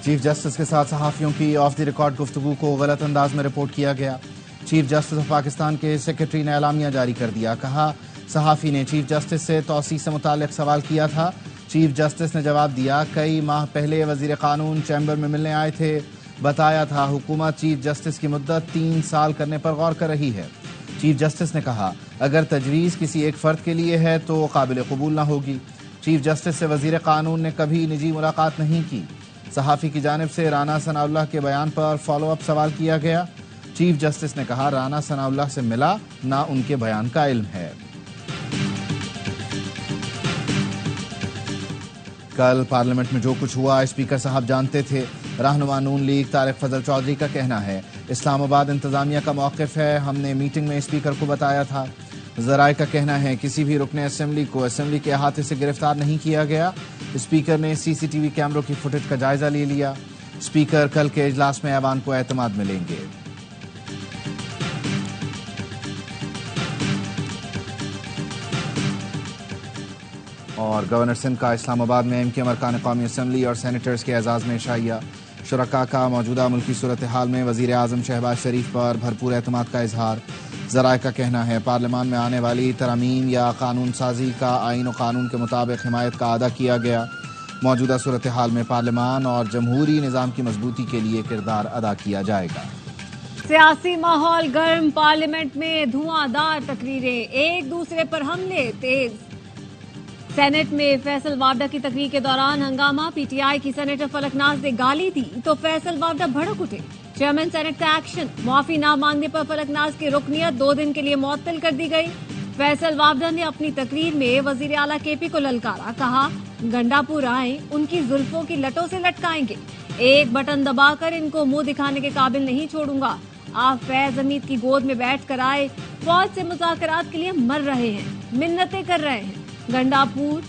Chief justice کے ساتھ صحافیوں کی آف دی ریکارڈ گفتگو کو غلط انداز میں رپورٹ کیا گیا۔ چیف جسٹس آف پاکستان کے سیکرٹری نے اعلامیہ جاری کر دیا۔ کہا صحافی نے چیف جسٹس سے توسیع سے متعلق سوال کیا تھا۔ چیف جسٹس نے جواب دیا، کئی ماہ پہلے وزیر قانون چیمبر میں ملنے آئے تھے، بتایا تھا حکومت چیف جسٹس کی مدت 3 سال کرنے پر غور کر رہی ہے۔ چیف جسٹس نے کہا اگر تجویز کسی ایک فرد کے لیے ہے تو قابل قبول نہ ہوگی۔ چیف جسٹس سے وزیر قانون نے کبھی نجی ملاقات نہیں کی۔ صحافی کی جانب سے رانا ثناءاللہ کے بیان پر فالو اپ سوال کیا گیا۔ چیف جسٹس نے کہا رانا ثناءاللہ سے ملا نہ ان کے بیان کا علم ہے۔ کل پارلیمنٹ میں جو کچھ ہوا اسپیکر صاحب جانتے تھے۔ رہنما نون لیگ طارق فضل چودھری کا کہنا ہے اسلام آباد انتظامیہ کا موقف ہے، ہم نے میٹنگ میں اسپیکر کو بتایا تھا۔ ذرائع کا کہنا ہے کسی بھی رکن اسمبلی کو اسمبلی کے احاطے سے گرفتار نہیں کیا گیا۔ اسپیکر نے سی سی ٹی وی کیمروں کی فوٹیج کا جائزہ لے لیا۔ اسپیکر کل کے اجلاس میں ایوان کو اعتماد میں لیں گے۔ اور گورنر سندھ کا اسلام آباد میں ایم کیو ایم ارکان قومی اسمبلی اور سینیٹرز کے اعزاز میں عشائیہ۔ شرکاء کا موجودہ ملکی صورتحال میں وزیر اعظم شہباز شریف پر بھرپور اعتماد کا اظہار۔ ذرائع کا کہنا ہے پارلیمان میں آنے والی ترامیم یا قانون سازی کا آئین و قانون کے مطابق حمایت کا اعادہ کیا گیا۔ موجودہ صورتحال میں پارلیمان اور جمہوری نظام کی مضبوطی کے لیے کردار ادا کیا جائے گا۔ سیاسی ماحول گرم، پارلیمنٹ میں دھواں دار تقریریں، ایک دوسرے پر حملے تیز۔ سینٹ میں فیصل وابڈہ کی تقریر کے دوران ہنگامہ، پی ٹی آئی کی سینیٹر فلک ناز نے گالی دی تو فیصل وابڈہ بھڑک اٹھے۔ چیئرمین سینٹ کا ایکشن، معافی نہ مانگنے پر فلک ناز کی رکنیت 2 دن کے لیے معطل کر دی گئی۔ فیصل وابڈہ نے اپنی تقریر میں وزیر اعلیٰ کے پی کو للکارا، کہا گنڈا پور آئیں ان کی زلفوں کی لٹوں سے لٹکائیں گے، ایک بٹن دبا کر ان کو منہ دکھانے کے قابل نہیں چھوڑوں گا۔ آپ فیض حمید کی گود میں بیٹھ کر آئے، فوج سے مذاکرات کے لیے مر رہے ہیں، منتیں کر رہے ہیں۔ گنڈا پور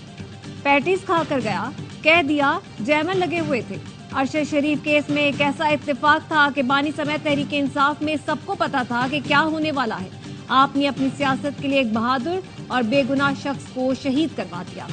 پیٹیز کھا کر گیا، کہہ دیا جیمن لگے ہوئے تھے۔ ارشد شریف کیس میں ایک ایسا اتفاق تھا کہ بانی سمیت تحریک انصاف میں سب کو پتا تھا کہ کیا ہونے والا ہے۔ آپ نے اپنی سیاست کے لیے ایک بہادر اور بے گناہ شخص کو شہید کروا دیا۔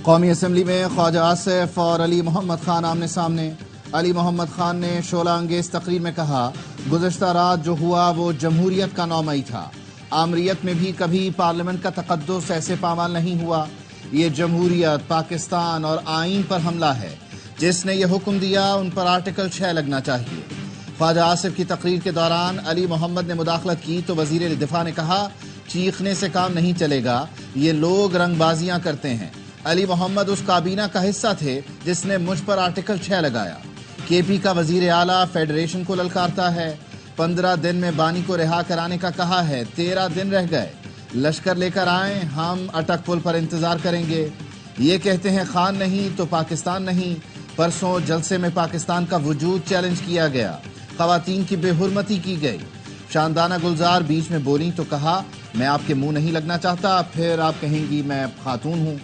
قومی اسمبلی میں خواجہ آصف اور علی محمد خان آمنے سامنے۔ علی محمد خان نے شعلہ انگیز تقریر میں کہا گزشتہ رات جو ہوا وہ جمہوریت کا نومئی تھا۔ آمریت میں بھی کبھی پارلیمنٹ کا تقدس ایسے پامال نہیں ہوا۔ یہ جمہوریت، پاکستان اور آئین پر حملہ ہے۔ جس نے یہ حکم دیا ان پر آرٹیکل 6 لگنا چاہیے۔ خواجہ آصف کی تقریر کے دوران علی محمد نے مداخلت کی تو وزیر دفاع نے کہا چیخنے سے کام نہیں چلے گا، یہ لوگ رنگ بازیاں کرتے ہیں۔ علی محمد اس کابینہ کا حصہ تھے جس نے مجھ پر آرٹیکل 6 لگایا۔ کے پی کا وزیر اعلیٰ فیڈریشن کو للکارتا ہے۔ 15 دن میں بانی کو رہا کرانے کا کہا ہے، 13 دن رہ گئے۔ لشکر لے کر آئیں، ہم اٹک پل پر انتظار کریں گے۔ یہ کہتے ہیں خان نہیں تو پاکستان نہیں۔ پرسوں جلسے میں پاکستان کا وجود چیلنج کیا گیا، خواتین کی بے حرمتی کی گئی۔ شاندانہ گلزار بیچ میں بولی تو کہا میں آپ کے منہ نہیں لگنا چاہتا، پھر آپ کہیں گی میں خاتون ہوں۔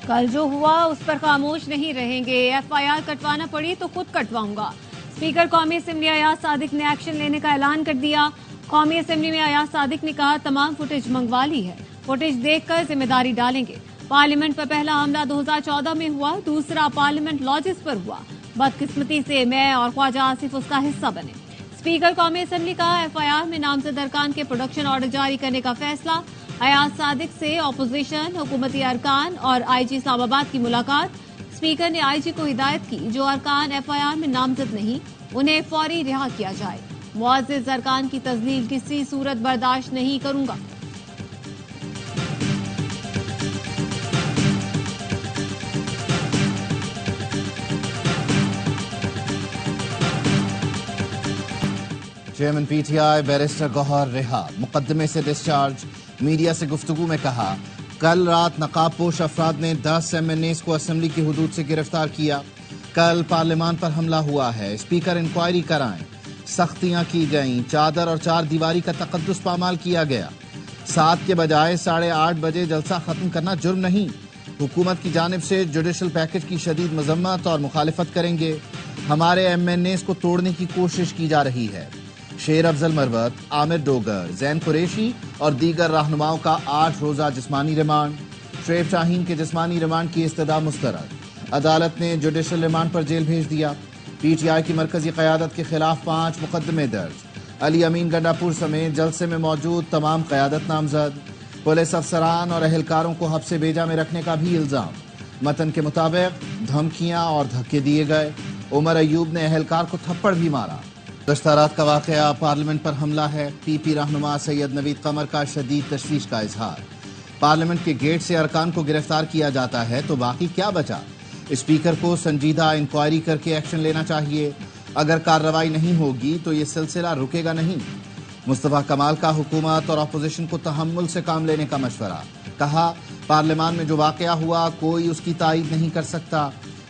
کل جو ہوا اس پر خاموش نہیں رہیں گے، ایف آئی آر کٹوانا پڑی تو خود کٹواؤں گا۔ اسپیکر قومی اسمبلی ایاز صادق نے ایکشن لینے کا اعلان کر دیا۔ قومی اسمبلی میں ایاز صادق نے کہا تمام فوٹیج منگوا لی ہے، فوٹیج دیکھ کر ذمہ داری ڈالیں گے۔ پارلیمنٹ پر پہلا حملہ 2014 میں ہوا، دوسرا پارلیمنٹ لاجز پر ہوا۔ بدقسمتی سے میں اور خواجہ آصف اس کا حصہ بنے۔ اسپیکر قومی اسمبلی کا ایف آئی آر میں نامزد ارکان کے پروڈکشن آرڈر جاری کرنے کا فیصلہ۔ ایاز صادق سے اپوزیشن، حکومتی ارکان اور آئی جی اسلام آباد کی ملاقات۔ اسپیکر نے آئی جی کو ہدایت کی جو ارکان ایف آئی آر میں نامزد نہیں انہیں فوری رہا کیا جائے۔ معزز ارکان کی تذلیل کسی صورت برداشت نہیں کروں گا۔ Chairman P T I barrister Gohar رہا، مقدمے سے ڈسچارج۔ میڈیا سے گفتگو میں کہا کل رات نقاب پوش افراد نے 10 ایم این ایز کو اسمبلی کی حدود سے گرفتار کیا۔ کل پارلیمان پر حملہ ہوا ہے، اسپیکر انکوائری کرائیں۔ سختیاں کی گئیں، چادر اور 4 دیواری کا تقدس پامال کیا گیا۔ 7 کے بجائے 8:30 بجے جلسہ ختم کرنا جرم نہیں۔ حکومت کی جانب سے جوڈیشل پیکج کی شدید مذمت اور مخالفت کریں گے۔ ہمارے ایم این ایز کو توڑنے کی کوشش کی جا رہی ہے۔ شیر افضل مروت، عامر ڈوگر، زین قریشی اور دیگر رہنماؤں کا 8 روزہ جسمانی ریمانڈ۔ شعیب شاہین کے جسمانی ریمانڈ کی استدعا مسترد، عدالت نے جوڈیشل ریمانڈ پر جیل بھیج دیا۔ پی ٹی آئی کی مرکزی قیادت کے خلاف 5 مقدمے درج، علی امین گنڈاپور سمیت جلسے میں موجود تمام قیادت نامزد، پولیس افسران اور اہلکاروں کو حبس بیجا میں رکھنے کا بھی الزام۔ متن کے مطابق دھمکیاں اور دھکے دیے گئے، عمر ایوب نے اہلکار کو تھپڑ بھی مارا۔ گزشتہ رات کا واقعہ پارلیمنٹ پر حملہ ہے، پی پی رہنما سید نوید قمر کا شدید تشویش کا اظہار۔ پارلیمنٹ کے گیٹ سے ارکان کو گرفتار کیا جاتا ہے تو باقی کیا بچا؟ اسپیکر کو سنجیدہ انکوائری کر کے ایکشن لینا چاہیے، اگر کارروائی نہیں ہوگی تو یہ سلسلہ رکے گا نہیں۔ مصطفیٰ کمال کا حکومت اور اپوزیشن کو تحمل سے کام لینے کا مشورہ، کہا پارلیمان میں جو واقعہ ہوا کوئی اس کی تائید نہیں کر سکتا،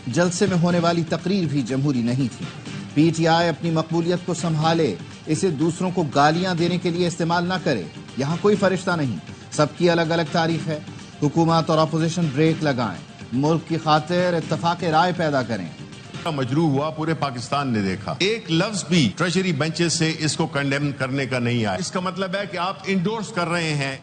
جلسے میں ہونے والی تقریر بھی جمہوری نہیں تھی۔ پی ٹی آئی اپنی مقبولیت کو سنبھالے، اسے دوسروں کو گالیاں دینے کے لیے استعمال نہ کرے، یہاں کوئی فرشتہ نہیں، سب کی الگ الگ تاریخ ہے۔ حکومت اور اپوزیشن بریک لگائیں، ملک کی خاطر اتفاق رائے پیدا کریں۔ مجروح ہوا پورے پاکستان نے دیکھا، ایک لفظ بھی ٹریجری بینچز سے اس کو کنڈیم کرنے کا نہیں آیا۔ اس کا مطلب ہے کہ آپ انڈورس کر رہے ہیں۔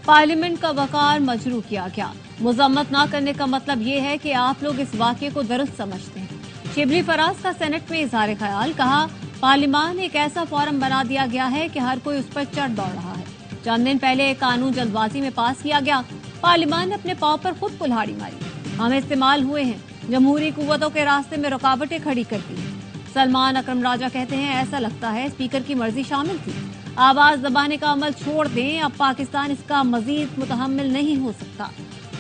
پارلیمنٹ کا وقار مجروح کیا گیا، مذمت نہ کرنے کا مطلب یہ ہے کہ آپ لوگ اس واقعے کو درست سمجھتے ہیں۔ شبلی فراز کا سینٹ میں اظہار خیال، کہا پارلیمان ایک ایسا فورم بنا دیا گیا ہے کہ ہر کوئی اس پر چڑھ دوڑ رہا ہے۔ چند دن پہلے ایک قانون جلد بازی میں پاس کیا گیا، پارلیمان نے اپنے پاؤں پر خود کلہاڑی ماری، ہم استعمال ہوئے ہیں، جمہوری قوتوں کے راستے میں رکاوٹیں کھڑی کرتی ہیں۔ سلمان اکرم راجہ کہتے ہیں ایسا لگتا ہے اسپیکر کی مرضی شامل تھی، آواز دبانے کا عمل چھوڑ دیں، اب پاکستان اس کا مزید متحمل نہیں ہو سکتا۔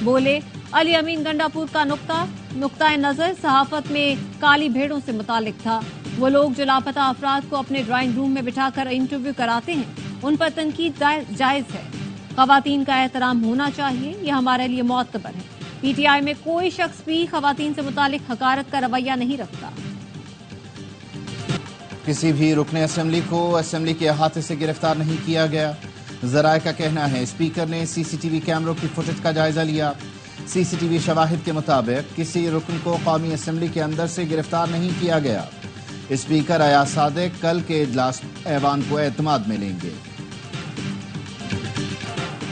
بولے علی امین گنڈاپور کا نقطۂ نظر صحافت میں کالی بھیڑوں سے متعلق تھا، وہ لوگ جو لاپتہ افراد کو اپنے ڈرائنگ روم میں بٹھا کر انٹرویو کراتے ہیں ان پر تنقید جائز ہے، خواتین کا احترام ہونا چاہیے، یہ ہمارے لیے معتبر ہے۔ پی ٹی آئی میں کوئی شخص بھی خواتین سے متعلق حقارت کا رویہ نہیں رکھتا۔ کسی بھی رکن اسمبلی کو اسمبلی کے احاطے سے گرفتار نہیں کیا گیا، ذرائع کا کہنا ہے اسپیکر نے سی سی ٹی وی کیمروں کی فوٹیج کا جائزہ لیا۔ سی سی ٹی وی شواہد کے مطابق کسی رکن کو قومی اسمبلی کے اندر سے گرفتار نہیں کیا گیا۔ اسپیکر ایاز صادق کل کے اجلاس ایوان کو اعتماد میں لیں گے۔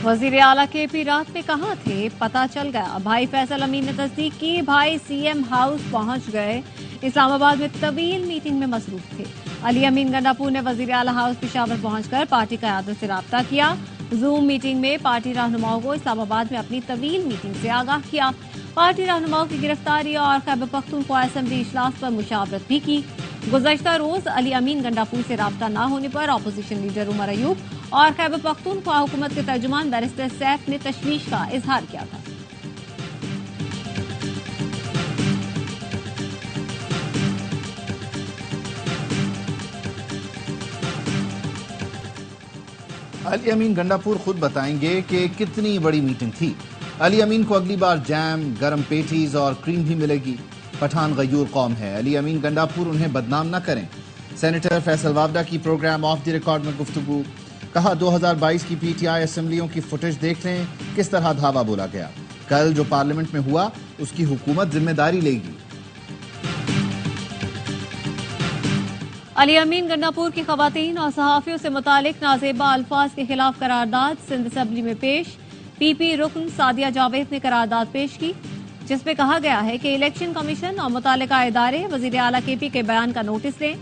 وزیر اعلیٰ کے پی رات میں کہاں تھے پتہ چل گیا، بھائی فیصل امین نے تصدیق کی، بھائی سی ایم ہاؤس پہنچ گئے، اسلام آباد میں طویل میٹنگ میں مصروف تھے۔ علی امین گنڈاپور نے وزیر اعلیٰ ہاؤس پشاور پہنچ کر پارٹی قیادت سے رابطہ کیا، زوم میٹنگ میں پارٹی رہنماؤں کو اسلام آباد میں اپنی طویل میٹنگ سے آگاہ کیا، پارٹی رہنماؤں کی گرفتاری اور خیبر پختونخوا اسمبلی اجلاس پر مشاورت بھی کی۔ گزشتہ روز علی امین گنڈاپور سے رابطہ نہ ہونے پر اپوزیشن لیڈر عمر ایوب اور خیبر پختونخوا حکومت کے ترجمان بیرسٹر سیف نے تشویش کا اظہار کیا تھا۔ علی امین گنڈاپور خود بتائیں گے کہ کتنی بڑی میٹنگ تھی۔ علی امین کو اگلی بار جیم، گرم پیٹیز اور کریم بھی ملے گی۔ پٹھان غیور قوم ہے، علی امین گنڈاپور انہیں بدنام نہ کریں۔ سینیٹر فیصل وابڈا کی پروگرام آف دی ریکارڈ میں گفتگو، کہا 2022 کی پی ٹی آئی اسمبلیوں کی فوٹیج دیکھ لیں کس طرح دھاوا بولا گیا، کل جو پارلیمنٹ میں ہوا اس کی حکومت ذمہ داری لے گی۔ علی امین گنڈاپور کی خواتین اور صحافیوں سے متعلق نازیبا الفاظ کے خلاف قرارداد سندھ اسمبلی میں پیش، پی پی رکن سعدیہ جاوید نے قرارداد پیش کی جس میں کہا گیا ہے کہ الیکشن کمیشن اور متعلقہ ادارے وزیر اعلیٰ کے پی کے بیان کا نوٹس لیں،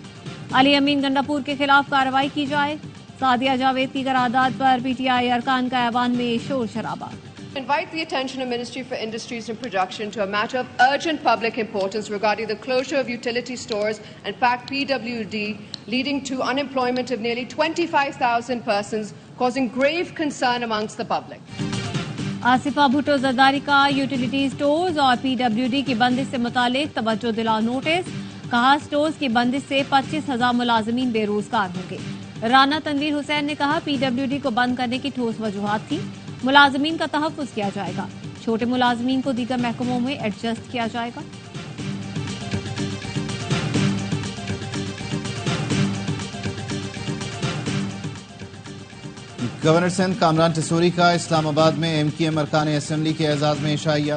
علی امین گنڈاپور کے خلاف کارروائی کی جائے۔ سعدیہ جاوید کی قرارداد پر پی ٹی آئی ارکان کا ایوان میں شور شرابہ۔ Invite the attention of Ministry for Industries and Production to a matter of urgent public importance regarding the closure of utility stores and packed PWD leading to unemployment of nearly 25,000 persons, causing grave concern amongst the public. Asifa Bhutto Zardari کا utility stores اور P W D کی بندش سے متعلق توجہ دلا notice, کہا stores کی بندش سے 25,000 ملازمین بے روزگار ہوں گے۔ رانا تنویر حسین نے کہا پی ڈبلیو ڈی کو بند کرنے کی ٹھوس وجوہات تھی، ملازمین کا تحفظ کیا جائے گا، چھوٹے ملازمین کو دیگر محکموں میں ایڈجسٹ کیا جائے گا۔ گورنر سندھ کامران ٹسوری کا اسلام آباد میں ایم کیو ایم ارکان اسمبلی کے اعزاز میں عشائیہ،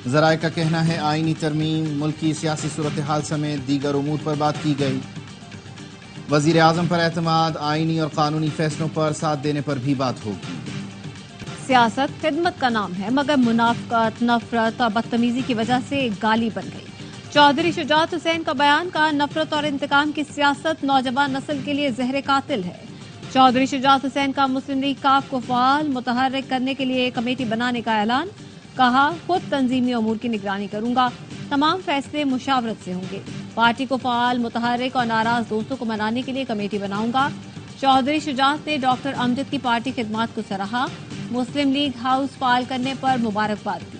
ذرائع کا کہنا ہے آئینی ترمیم، ملکی سیاسی صورتحال سمیت دیگر امور پر بات کی گئی۔ وزیر اعظم پر اعتماد، آئینی اور قانونی فیصلوں پر ساتھ دینے پر بھی بات ہوگی۔ سیاست خدمت کا نام ہے، مگر منافقت، نفرت اور بدتمیزی کی وجہ سے گالی بن گئی۔ چودھری شجاعت حسین کا بیان کا نفرت اور انتقام کی سیاست نوجوان نسل کے لیے زہر قاتل ہے۔ چودھری شجاعت حسین کا مسلم لیگ کاف کو فعال متحرک کرنے کے لیے کمیٹی بنانے کا اعلان، کہا خود تنظیمی امور کی نگرانی کروں گا، تمام فیصلے مشاورت سے ہوں گے، پارٹی کو فعال متحرک اور ناراض دوستوں کو منانے کے لیے کمیٹی بناؤں گا۔ چودھری شجاعت نے ڈاکٹر امجد کی پارٹی خدمات کو سراہا، مسلم لیگ ہاؤس فعال کرنے پر مبارکباد دی۔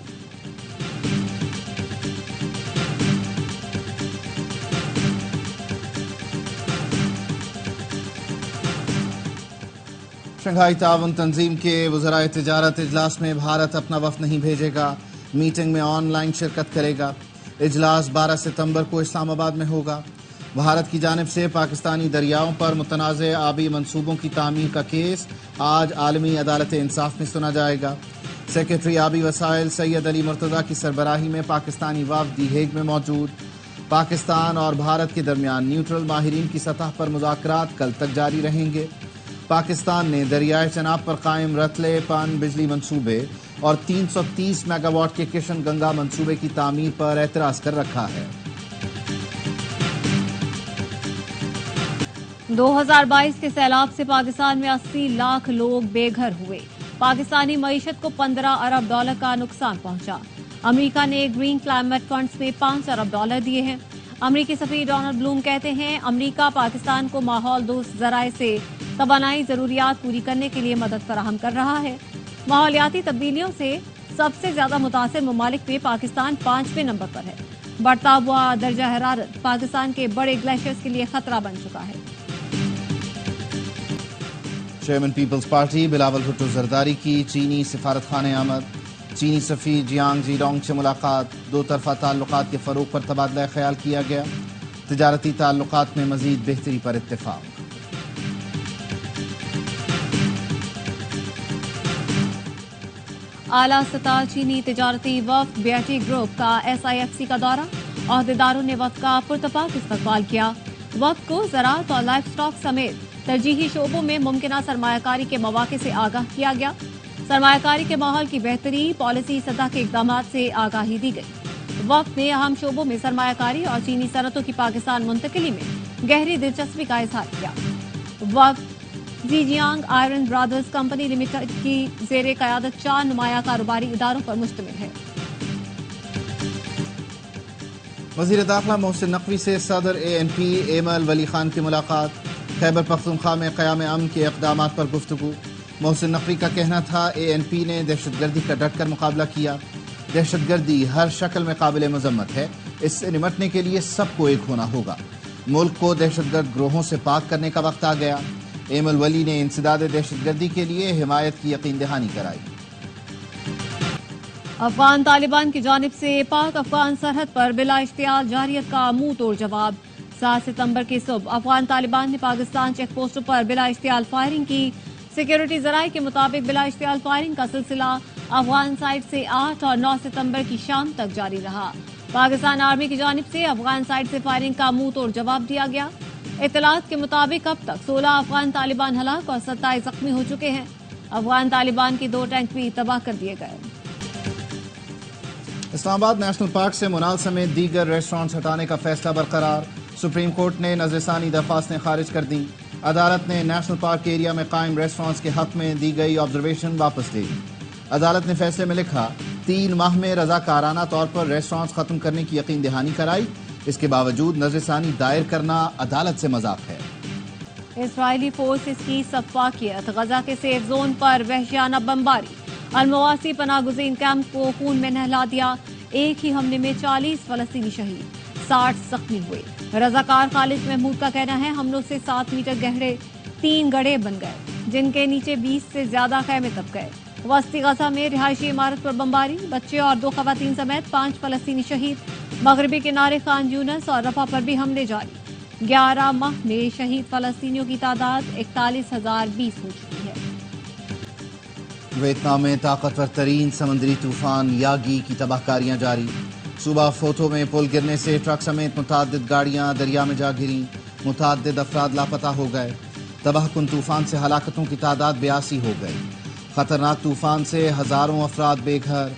شنگھائی تعاون تنظیم کے وزرائے تجارت اجلاس میں بھارت اپنا وفد نہیں بھیجے گا، میٹنگ میں آن لائن شرکت کرے گا۔ اجلاس 12 ستمبر کو اسلام آباد میں ہوگا۔ بھارت کی جانب سے پاکستانی دریاؤں پر متنازع آبی منصوبوں کی تعمیر کا کیس آج عالمی عدالت انصاف میں سنا جائے گا۔ سیکریٹری آبی وسائل سید علی مرتضیٰ کی سربراہی میں پاکستانی وفد دی ہیگ میں موجود۔ پاکستان اور بھارت کے درمیان نیوٹرل ماہرین کی سطح پر مذاکرات کل تک جاری رہیں گے۔ پاکستان نے دریائے چناب پر قائم رتلے پان بجلی منصوبے اور 330 میگا واٹ کے کشن گنگا منصوبے کی تعمیر پر اعتراض کر رکھا ہے۔ 2022 کے سیلاب سے پاکستان میں 80 لاکھ لوگ بے گھر ہوئے، پاکستانی معیشت کو 15 ارب ڈالر کا نقصان پہنچا۔ امریکہ نے گرین کلائمیٹ فنڈز میں 5 ارب ڈالر دیے ہیں۔ امریکی سفیر ڈونلڈ بلوم کہتے ہیں امریکہ پاکستان کو ماحول دوست ذرائع سے توانائی ضروریات پوری کرنے کے لیے مدد فراہم کر رہا ہے۔ ماحولیاتی تبدیلیوں سے سب سے زیادہ متاثر ممالک میں پاکستان 5ویں نمبر پر ہے۔ بڑھتا ہوا درجہ حرارت پاکستان کے بڑے گلیشیئرز کے لیے خطرہ بن چکا ہے۔ چیئرمین پیپلز پارٹی بلاول بھٹو زرداری کی چینی سفارت خانے آمد۔ چینی سفیر جیانگ جی ڈونگ سے ملاقات، دو طرفہ تعلقات کے فروغ پر تبادلہ خیال کیا گیا۔ تجارتی تعلقات میں مزید بہتری پر اتفاق۔ اعلیٰ سطح چینی تجارتی وفد بیٹی گروپ کا SIFC کا دورہ، عہدیداروں نے وفد کا پرتپاک استقبال کیا۔ وفد کو زراعت اور لائف سٹاک سمیت ترجیحی شعبوں میں ممکنہ سرمایہ کاری کے مواقع سے آگاہ کیا گیا۔ سرمایہ کاری کے ماحول کی بہتری، پالیسی سطح کے اقدامات سے آگاہی دی گئی۔ وفد نے اہم شعبوں میں سرمایہ کاری اور چینی صنعتوں کی پاکستان منتقلی میں گہری دلچسپی کا اظہار کیا۔ وفد زیجیانگ آئرن برادرز کمپنی لمیٹڈ کی زیر قیادت 4 نمایاں کاروباری اداروں پر مشتمل ہے۔ وزیر داخلہ محسن نقوی سے صدر ANP ایمل ولی خان کی ملاقات۔ خیبر پختونخوا میں قیام امن کے اقدامات پر گفتگو۔ محسن نقوی کا کہنا تھا ANP نے دہشت گردی کا ڈٹ کر مقابلہ کیا۔ دہشت گردی ہر شکل میں قابل مذمت ہے، اس سے نمٹنے کے لیے سب کو ایک ہونا ہوگا۔ ملک کو دہشت گرد گروہوں سے پاک کرنے کا وقت آ گیا۔ ایمل ولی نے انسداد دہشت گردی کے لیے حمایت کی یقین دہانی کرائی۔ افغان طالبان کی جانب سے پاک افغان سرحد پر بلا اشتعال جارحیت کا منہ توڑ جواب۔ 7 ستمبر کی صبح افغان طالبان نے پاکستان چیک پوسٹوں پر بلا اشتعال فائرنگ کی۔ سیکیورٹی ذرائع کے مطابق بلا اشتعال فائرنگ کا سلسلہ افغان سائٹ سے 8 اور 9 ستمبر کی شام تک جاری رہا۔ پاکستان آرمی کی جانب سے افغان سائٹ سے فائرنگ کا منہ توڑ جواب دیا گیا۔ اطلاعات کے مطابق اب تک 16 افغان طالبان ہلاک اور 27 زخمی ہو چکے ہیں۔ افغان طالبان کی 2 ٹینک بھی تباہ کر دیے گئے۔ اسلام آباد نیشنل پارک سے منال سمیت دیگر ریسٹورانٹس ہٹانے کا فیصلہ برقرار۔ سپریم کورٹ نے نظر ثانی درخواستیں خارج کر دیں۔ عدالت نے نیشنل پارک ایریا میں قائم ریسٹورانٹس کے حق میں دی گئی آبزرویشن واپس لے لی۔ عدالت نے فیصلے میں لکھا 3 ماہ میں رضاکارانہ طور پر ریسٹورانٹس ختم کرنے کی یقین دہانی کرائی، اس کے باوجود نظر ثانی دائر کرنا عدالت سے مذاق ہے۔ اسرائیلی فورسز کی سفاکیت، غزہ کے سیف زون پر وحشیانہ بمباری، المواسی پناہ گزین کیمپ کو خون میں نہلا دیا۔ ایک ہی حملے میں 40 فلسطینی شہید، 60 زخمی ہوئے۔ رضاکار خالد محمود کا کہنا ہے حملوں سے 7 میٹر گہرے 3 گڑھے بن گئے، جن کے نیچے 20 سے زیادہ خیمے دب گئے۔ وسطی غزہ میں رہائشی عمارت پر بمباری، بچے اور 2 خواتین سمیت 5 فلسطینی شہید۔ مغربی کنارے خان یونس اور رفح پر بھی حملے جاری۔ 11 ماہ میں شہید فلسطینیوں کی تعداد 41,020 ہو چکی ہے۔ ویتنام میں طاقتور ترین سمندری طوفان یاگی کی تباہ کاریاں جاری۔ صوبہ فوتو میں پل گرنے سے ٹرک سمیت متعدد گاڑیاں دریا میں جا گریں۔ متعدد افراد لاپتہ ہو گئے۔ تباہ کن طوفان سے ہلاکتوں کی تعداد 82 ہو گئی۔ خطرناک طوفان سے ہزاروں افراد بے گھر۔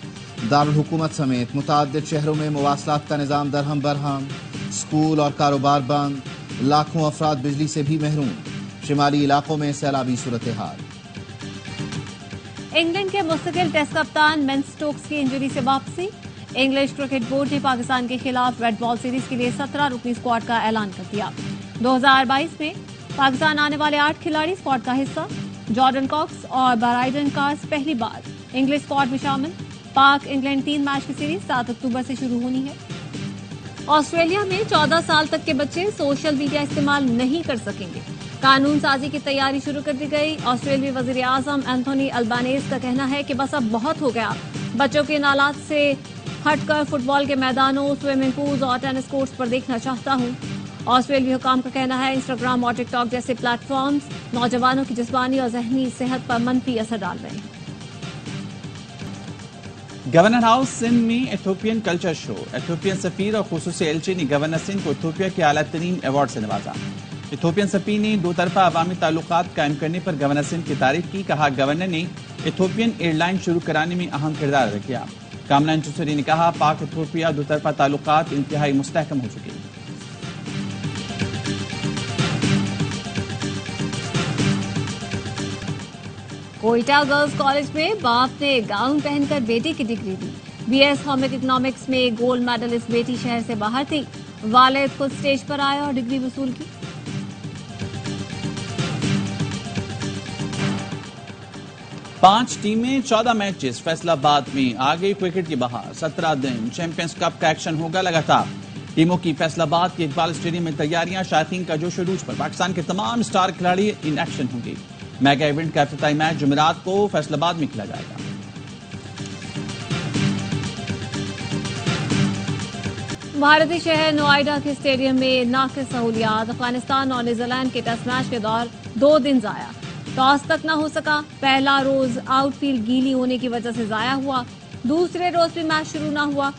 دارالحکومت سمیت متعدد شہروں میں مواصلات کا نظام درہم برہم، اسکول اور کاروبار بند، لاکھوں افراد بجلی سے بھی محروم۔ شمالی علاقوں میں سیلابی صورتحال۔ انگلینڈ کے مستقل ٹیسٹ کپتان بین سٹوکس کی انجری سے واپسی۔ انگلش کرکٹ بورڈ نے پاکستان کے خلاف ریڈ بال سیریز کے لیے 17 رکنی اسکواڈ کا اعلان کر دیا۔ 2022 میں پاکستان آنے والے 8 کھلاڑی اسکواڈ کا حصہ۔ جارڈن کاکس اور برائڈن کارس پہلی بار انگلش اسکواڈ میں شامل۔ پاک انگلینڈ 3 میچ کی سیریز 7 اکتوبر سے شروع ہونی ہے۔ آسٹریلیا میں 14 سال تک کے بچے سوشل میڈیا استعمال نہیں کر سکیں گے۔ قانون سازی کی تیاری شروع کر دی گئی۔ آسٹریلوی وزیر اعظم اینتھونی البانیز کا کہنا ہے کہ بس اب بہت ہو گیا، بچوں کے نالات سے ہٹ کر فٹ بال کے میدانوں، سوئمنگ پولز اور ٹینس کورٹس پر دیکھنا چاہتا ہوں۔ آسٹریلوی حکام کا کہنا ہے انسٹاگرام اور ٹک ٹاک جیسے پلیٹ فارمز نوجوانوں کی جسمانی اور ذہنی صحت پر منفی اثر ڈال رہے ہیں۔ گورنر ہاؤس سندھ میں ایتھوپین کلچر شو۔ ایتھوپین سفیر اور خصوصی ایلچی نے گورنر سندھ کو ایتھوپیا کے اعلیٰ ترین ایوارڈ سے نوازا۔ ایتھوپین سفیر نے دو طرفہ عوامی تعلقات قائم کرنے پر گورنر سندھ کی تعریف کی۔ کہا گورنر نے ایتھوپین ایئر لائن شروع کرانے میں اہم کردار ادا کیا۔ کاملان چوسری نے کہا پاک ایتھوپیا دو طرفہ تعلقات انتہائی مستحکم ہو چکے ہیں۔ کوئٹہ گرلز کالج میں باپ نے گاؤن پہن کر بیٹی کی ڈگری دی۔ بی ایس ہومک اکنامکس میں گولڈ میڈلسٹ بیٹی شہر سے باہر تھی۔ والد خود اسٹیج پر آیا اور ڈگری وصول کی۔ 5 ٹیمیں 14 میچز فیصلہ آباد میں آگے کرکٹ کی بہار۔ 17 دن چیمپئنز کپ کا ایکشن ہوگا لگاتار۔ ٹیموں کی فیصلہ آباد کے اقبال اسٹیڈیم میں تیاریاں، شائقین کا جوش و عروج پر پاکستان کے تمام سٹار کھلاڑی ان ایکشن ہوں گے۔ میگا ایونٹ کا افتتاحی میچ جمعرات کو فیصل آباد میں کھیلا جائے گا۔ بھارتی شہر نوئیڈا کے اسٹیڈیم میں ناقص سہولیات۔ افغانستان اور نیوزی لینڈ کے ٹیسٹ میچ کے دور 2 دن ضائع۔ ٹاس تک نہ ہو سکا۔ پہلا روز آؤٹ فیلڈ گیلی ہونے کی وجہ سے ضائع ہوا۔ دوسرے روز بھی میچ شروع نہ ہوا۔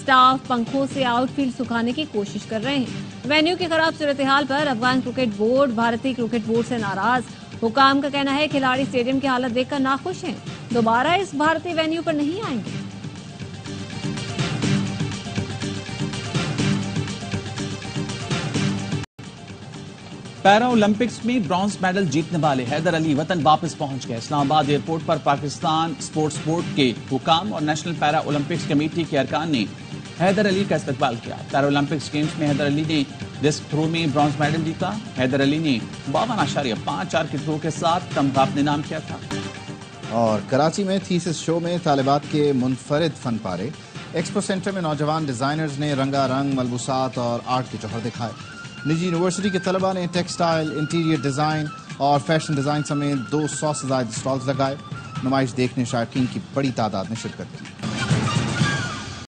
سٹاف پنکھوں سے آؤٹ فیلڈ سکھانے کی کوشش کر رہے ہیں۔ وینیو کی خراب صورتحال پر افغان کرکٹ بورڈ بھارتی کرکٹ بورڈ سے ناراض۔ حکام کا کہنا ہے کھلاڑی اسٹیڈیم کی حالت دیکھ کر ناخوش ہیں، دوبارہ اس بھارتی وینیو پر نہیں آئیں گے۔ پیرا اولمپکس میں برانز میڈل جیتنے والے حیدر علی وطن واپس پہنچ گئے۔ اسلام آباد ایئرپورٹ پر پاکستان اسپورٹس بورڈ کے حکام اور نیشنل پیرا اولمپکس کمیٹی کے ارکان نے حیدر علی کا استقبال کیا۔ پیرا اولمپکس گیمز میں حیدر علی نے ڈسک تھرو میں برانز میڈل جیتا۔ حیدر علی نے 52.54 کے تھرو کے ساتھ تمغہ اپنے نام کیا تھا۔ اور کراچی میں تھیسس شو میں طالبات کے منفرد فن پارے۔ ایکسپو سینٹر میں نوجوان ڈیزائنرز نے رنگا رنگ ملبوسات اور آرٹ کے جوہر دکھائے۔ نجی یونیورسٹی کے طلباء نے ٹیکسٹائل، انٹیریئر ڈیزائن اور فیشن ڈیزائن سمیت 200 سے زائد اسٹالز لگائے۔ نمائش دیکھنے شائقین کی بڑی تعداد نے شرکت کی۔